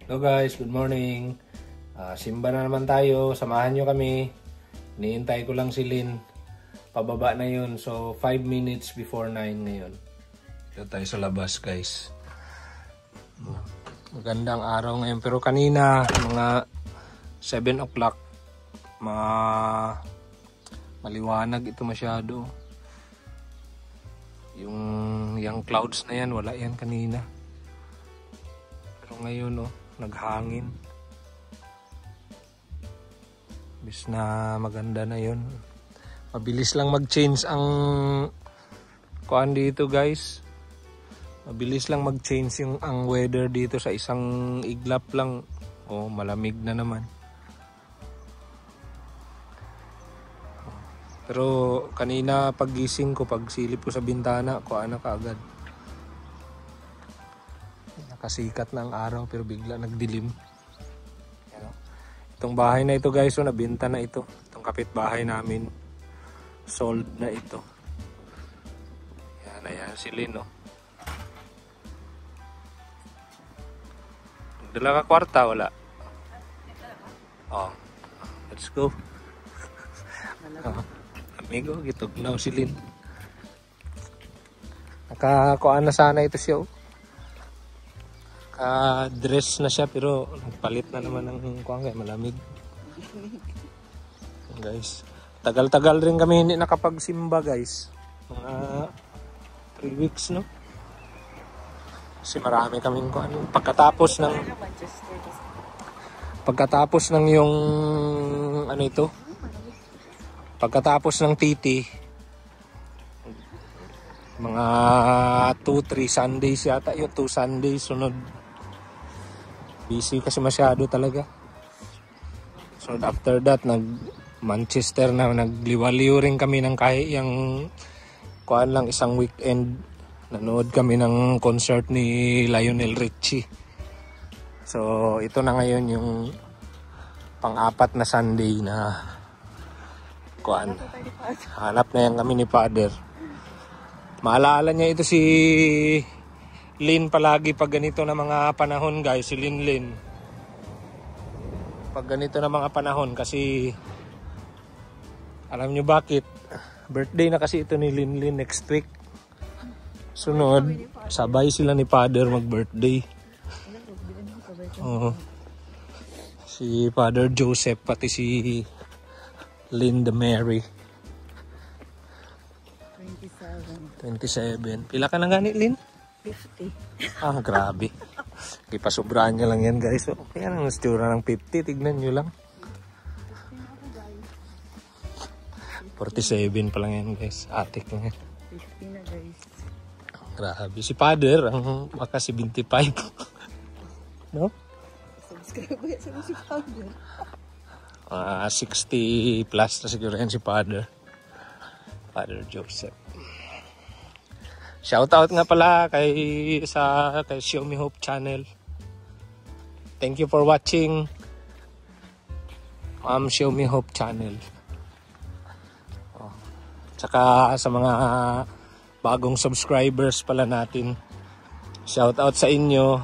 Hello guys, good morning. Simba na naman tayo, samahan nyo kami. Iniintay ko lang si Lynn. Pababa na yun, so 5 minutes before 9 ngayon. Dito tayo sa labas guys. Magandang araw ngayon, pero kanina mga 7 o'clock maliwanag ito masyado. Yung clouds na yan, wala yan kanina. Pero ngayon naghangin. Bis na maganda na yun. Mabilis lang mag-change ang kuan dito guys. Mabilis lang mag-change ang weather dito sa isang iglap lang. Malamig na naman. Pero kanina paggising ko, pagsilip ko sa bintana, kuan na kaagad. Nakasikat na ang araw pero bigla nagdilim. Itong bahay na ito guys, nabenta na ito. Itong kapitbahay namin, sold na ito. Ayan si Lynn. Dala ka kwarta, wala? Let's go. Amigo, gitugnaw si Lynn. Nakakuan na sana ito siya. Dress na siya pero nagpalit na naman ng kuan kaya malamig. Guys, tagal-tagal rin kami hindi nakapagsimba guys. Mga 3 weeks no. Kasi marami kaming kuan pagkatapos ng yung pagkatapos ng titi, mga 2-3 Sundays yata yun, 2 Sundays sunod. Busy kasi masyado talaga. So after that, nag-Manchester na, nagliwaliw rin kami ng kahit yung kuan lang isang weekend. Nanood kami ng concert ni Lionel Richie. So ito na ngayon yung pang-apat na Sunday na kuan. Hanap na yan kami ni Father. Maalala niya ito si Lynn palagi pag ganito na mga panahon guys, si Lynn. Pag ganito na mga panahon kasi alam nyo bakit? Birthday na kasi ito ni Lynn next week. Sunod, sabay sila ni Father mag-birthday. Si Father Joseph pati si Linda Mary. 27. Pila ka na gani, Lynn? 50. Grabe. Ipasobrahan nyo lang yan guys. Kaya ang istura ng 50. Tignan nyo lang. 47 pa lang yan guys. Atik lang yan. 50 na guys. Grabe. Si Father ang maka 75. No? Subscribe ba yan si Father? 60 plus na siguro yan si Father. Father Joseph. Shoutout nga pala kay Show Me Hope channel. Thank you for watching Show Me Hope channel. Tsaka sa mga bagong subscribers pala natin, shoutout sa inyo.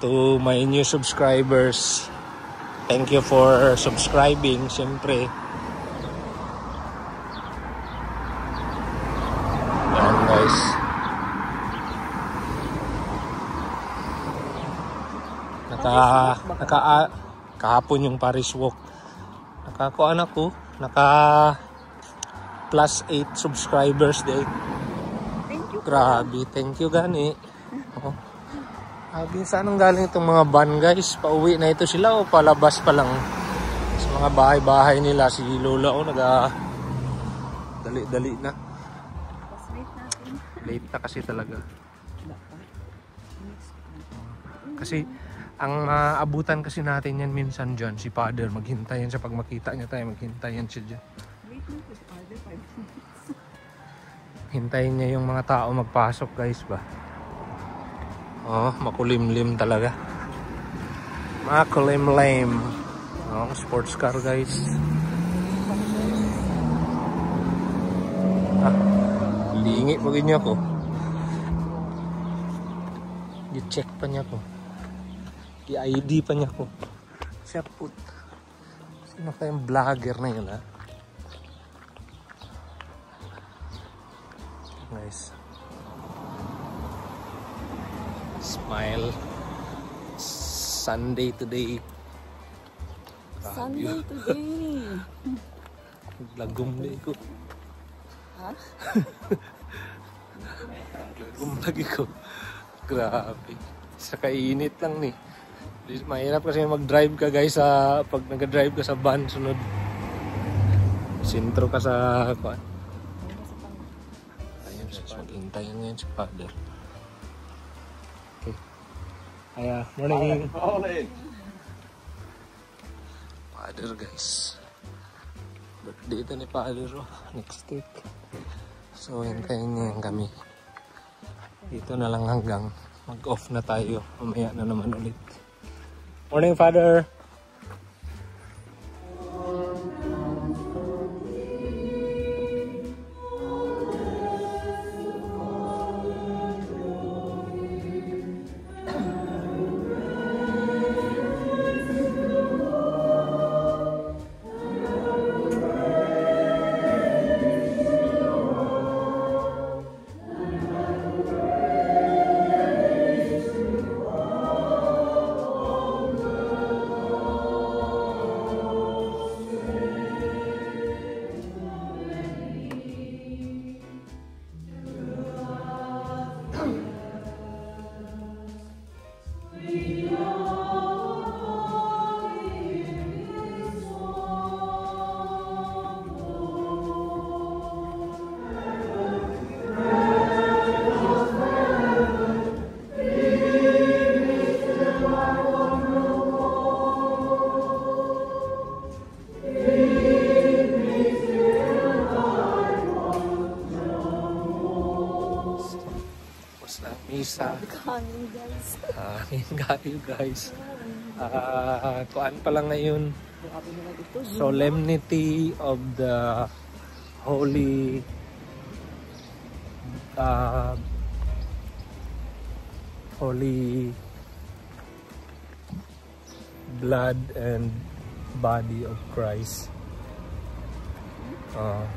To my new subscribers, thank you for subscribing. Siyempre guys, kahapon yung Paris Walk, nakakuan ako, plus 8 subscribers day. Thank you. Grabe, thank you gani. Saan ang galing itong mga van guys? Pauwi na ito sila o palabas pa lang sa mga bahay-bahay nila? Si Lola dali-dali na. Late na kasi talaga. Kasi ang maabutan kasi natin yan minsan dyan, si Father, maghintay yan siya pag makita niya tayo, maghintay yan siya dyan. Wait lang po si Father, 5 minutes. Hintayin niya yung mga tao magpasok guys ba. Makulimlim talaga. Makulimlim. Sports car guys. Lingi pag niya ako. I-check pa niya ko. I-ID pa niya ko. Siya put. Sino kayang vlogger na yun, ha? Nice. Smile. Sunday today. Sunday today. Lagom na ko. Ha? Lagom lagi ko. Grabe. Sa kainit lang ni. Mahirap kasi mag-drive ka guys sa pag nag-drive ka sa van sunod. Sintro ka sa kuan. Ayun guys, maghintayin ngayon si Father. Okay. Aya, morning. Father guys. Birthday ito ni Father next week. So hintayin niya kami. Dito na lang hanggang mag-off na tayo. Mamaya na naman ulit. Morning, Father. Misa. Kanin guys. Kayo guys. Kuan pa lang ngayon. Grabe naman ito. Solemnity of the Holy Holy Blood and Body of Christ.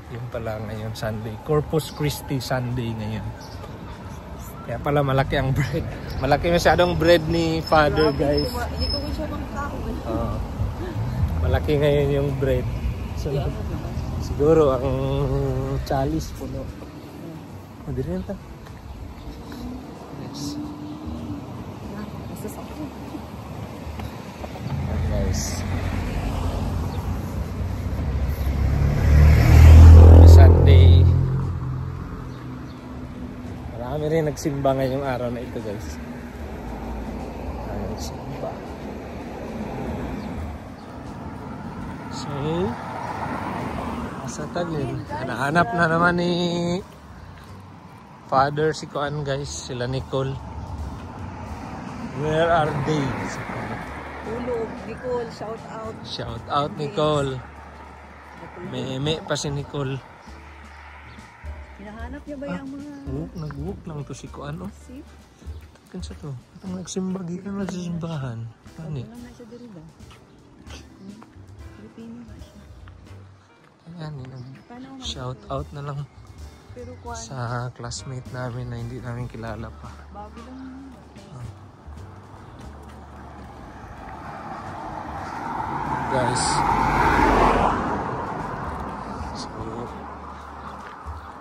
Yun pala ngayon Sunday. Corpus Christi Sunday ngayon. Kaya pala malaki ang bread. Malaki masyadong bread ni Father guys. Hindi ko siya mga tao. Malaki ngayon yung bread. So, siguro ang chalice puno. Hindi rin ito. Yes. Guys. Sunday. Marami rin nagsimba ngayong araw na ito guys. Nagsimba. So, nasa tagil. Hanahanap na naman ni Father si Kuan guys. Sila Nicole. Where are they? Tulog, Nicole, shout out. Shout out Nicole. Meme pa si Nicole. Hinahanap niya ba yung mga... Nag-walk lang to si Kuan oh. See? Kansa to? Itong nagsimba, gikan na sa simbahan. Ano eh? Wala na siya diri ba? Pilipino ba siya? Ayan, Paano naman? shout out na lang Pero kuwan, sa classmate namin na hindi namin kilala pa. bago lang. Guys. So,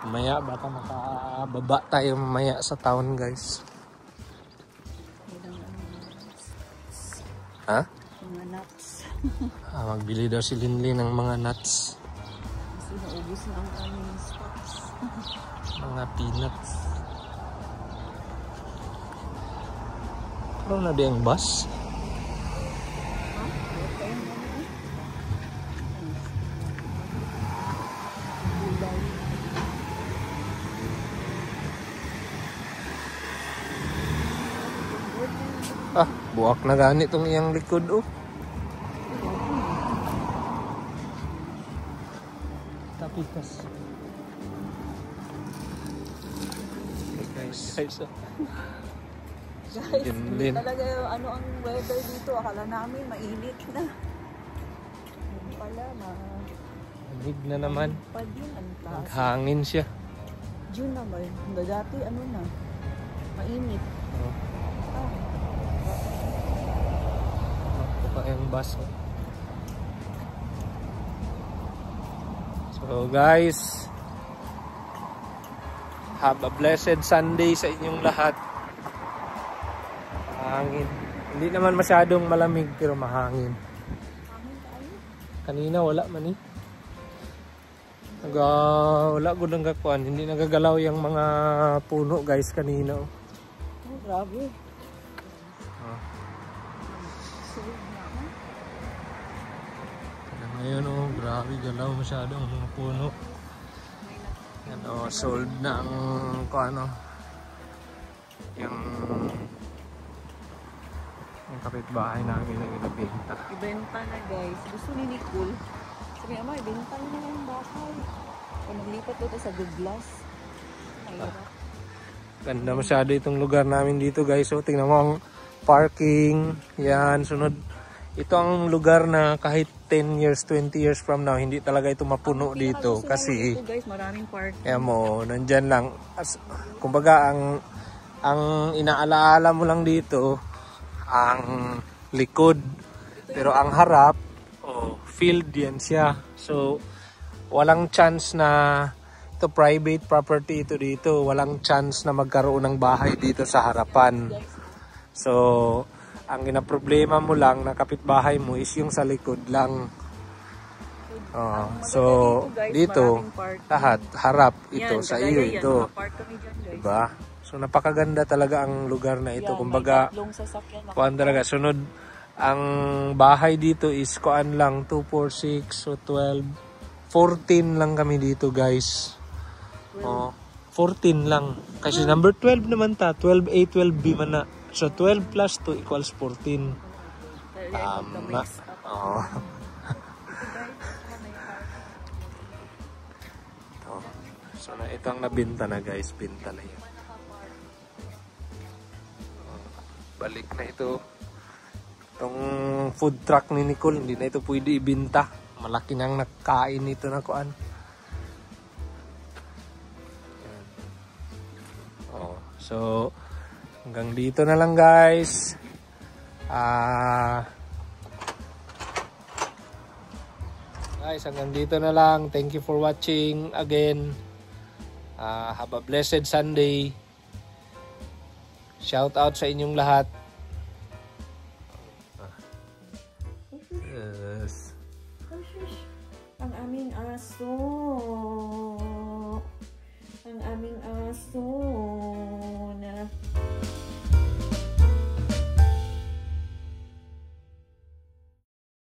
mamaya baka makababa tayo mamaya sa town guys. Ha? Mga nuts. Magbili daw si Linlin ng mga nuts. Kasi naubos na ang aming stocks. Mga peanuts. Ano na di ang bus? Buwak na gani itong iyang likod oh. Tapikas. Okay guys. Guys, Din. talaga yung ano ang weather dito. Akala namin mainit na. Yun pala, Lamig na naman. pa din ang taas. Naghangin siya. June na ba? Dati ano na, mainit. Oh. Ah, Ito pa yung bus. So guys, have a blessed Sunday sa inyong lahat. Mahangin. Hindi naman masyadong malamig pero mahangin. hangin tayo. Kanina wala man eh. Wala ko nang kakuan. Hindi nagagalaw yung mga puno guys kanina. Oh, grabe. Ah. Sunog na ako. Ngayon oh, grabe galaw masyado ang mga puno. Yan oh, sold na ang ano, yung kapitbahay namin ang inabenta. Ibenta na guys. Gusto ni Nicole. Sabi ama, ibenta na yung bahay. Kung naglipat ito sa Douglas. Mahirap. Ganda masyado itong lugar namin dito guys. So tingnan mo ang parking. Yan, sunod. Ito ang lugar na kahit 10 years, 20 years from now, hindi talaga ito mapuno dito. Kasi, dito, guys, maraming park. kaya mo, nandyan lang. Kumbaga, ang inaalaala mo lang dito, ang likod. Pero ang harap, field yan siya. So, walang chance na ito private property ito dito. Walang chance na magkaroon ng bahay dito sa harapan. So, ang ginaproblema mo lang na kapitbahay mo is yung sa likod lang. So, dito, lahat, harap ito, Yan, sa iyo yan, ito. nakapark kami dyan, guys. Diba? So, napakaganda talaga ang lugar na ito. Yan, Kumbaga, may tatlong sasakyan na. kuan talaga, sunod, ang bahay dito is kuan lang, 2, 4, 6, so 12, 14 lang kami dito guys. 14 lang. Kasi number 12 naman ta, 12A, 12B man na. So 12 plus 2 equals 14. Tama. Oh. So na ito ang nabinta na guys, binta na yan. Balik na ito. Itong food truck ni Nicole, hindi na ito pwede ibinta. Malaki nang nakain ito na kuan. So hanggang dito na lang guys. Guys, hanggang dito na lang. Thank you for watching again. Have a blessed Sunday. Shout out sa inyong lahat. Ang aming aso.